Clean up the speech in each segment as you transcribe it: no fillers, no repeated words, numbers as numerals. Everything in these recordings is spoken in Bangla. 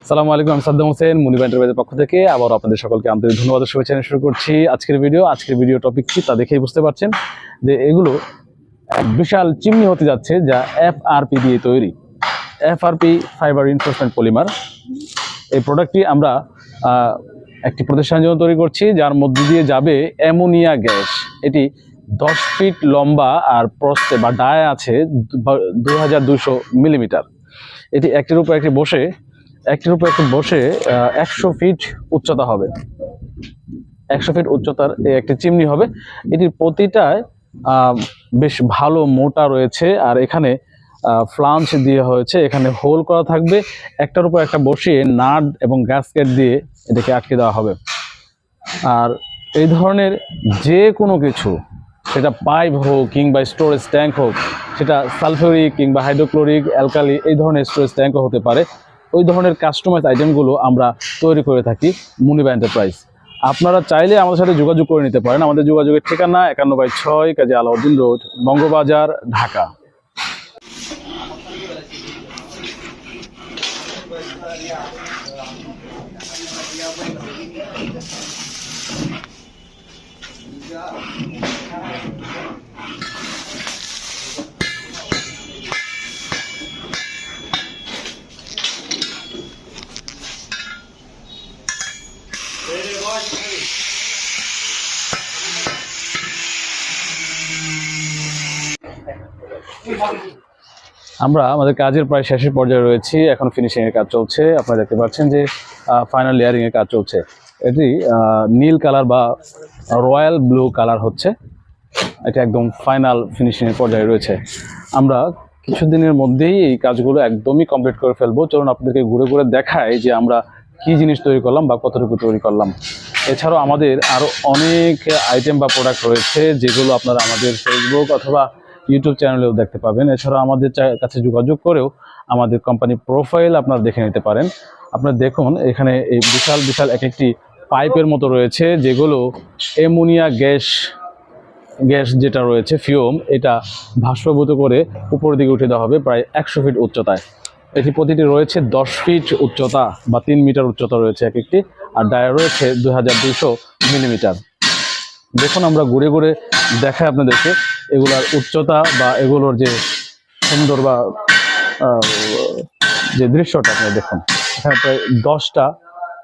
আসসালামু আলাইকুম, আমি সাদ্দাম হোসেন মুনিব এন্টারপ্রাইজের পক্ষ থেকে আবার আপনাদের সকলকে আন্তরিক ধন্যবাদ ও শুভেচ্ছা জানিয়ে শুরু করছি আজকের ভিডিও টপিক কি তা দেখেই বুঝতে পারছেন যে এগুলো এক বিশাল চিমনি হতে যাচ্ছে, যা এফআরপি দিয়ে তৈরি। এফআরপি ফাইবার রিইনফোর্সমেন্ট পলিমার, এই প্রোডাক্টটি আমরা একটি প্রতিষ্ঠানের জন্য তৈরি করছি, যার মধ্যে দিয়ে যাবে অ্যামোনিয়া গ্যাস। এটি 10 ফিট লম্বা আর প্রস্থে বা ডায় আছে 2200 মিলিমিটার। এটি একটির উপর একটি বসে 100 ফিট উচ্চতা হবে। 100 ফিট উচ্চতার একটি চিমনি হবে। এটির প্রতিটায় বেশ ভালো মোটা রয়েছে, আর এখানে ফ্লাঞ্চ দিয়ে হয়েছে, এখানে হোল করা থাকবে। একটার উপর একটা বসিয়ে নাট এবং গ্যাসকেট দিয়ে এটাকে আটকে দেওয়া হবে। আর এই ধরনের যে কোনো কিছু, সেটা পাইপ হোক কিংবা স্টোরেজ ট্যাঙ্ক হোক, সেটা সালফিউরিক কিংবা হাইড্রোক্লোরিক অ্যালকালি এই ধরনের স্টোরেজ ট্যাঙ্কও হতে পারে, ওই ধরনের কাস্টমাইজ আইটেমগুলো আমরা তৈরি করে থাকি মুনিব এন্টারপ্রাইজ। আপনারা চাইলে আমাদের সাথে যোগাযোগ করে নিতে পারেন। আমাদের যোগাযোগের ঠিকানা 51/6 কাজী আলাউদ্দিন রোড, বঙ্গবাজার, ঢাকা। আমরা আমাদের কাজের প্রায় শেষের পর্যায়ে রয়েছি, এখন ফিনিশিং এর কাজ চলছে। আপনারা দেখতে পাচ্ছেন যে ফাইনাল লেয়ারিং এর কাজ চলছে। এটি নীল কালার বা রয়্যাল ব্লু কালার হচ্ছে। এটা একদম ফাইনাল ফিনিশিং এর পর্যায়ে রয়েছে। আমরা কিছুদিনের মধ্যেই এই কাজগুলো একদমই কমপ্লিট করে ফেলবো। চলুন আপনাদেরকে ঘুরে ঘুরে দেখাই যে আমরা কি জিনিস তৈরি করলাম বা কতটুকু তৈরি করলাম। এছাড়াও আমাদের আরো অনেক আইটেম বা প্রোডাক্ট রয়েছে, যেগুলো আপনারা আমাদের ফেসবুক অথবা ইউটিউব চ্যানেলেও দেখতে পাবেন। এছাড়াও আমাদের কাছে যোগাযোগ করেও আমাদের কোম্পানি প্রোফাইল আপনারা দেখে নিতে পারেন। আপনারা দেখুন, এখানে এই বিশাল বিশাল এক একটি পাইপের মতো রয়েছে, যেগুলো অ্যামোনিয়া গ্যাস যেটা রয়েছে ফিউম, এটা ভাস্পভূত করে উপরের দিকে উঠে দেওয়া হবে প্রায় 100 ফিট উচ্চতায়। এটি প্রতিটি রয়েছে 10 ফিট উচ্চতা বা 3 মিটার উচ্চতা রয়েছে এক একটি, আর ডায়া রয়েছে 2200 মিলিমিটার। দেখুন, আমরা ঘুরে ঘুরে দেখাই আপনাদেরকে এগুলার উচ্চতা বা এগুলোর যে সুন্দর বা যে দৃশ্যটা আপনারা দেখুন। এখানে প্রায় 10টা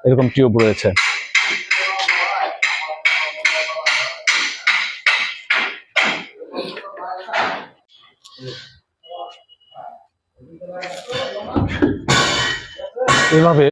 এরকম টিউব রয়েছে। এভাবে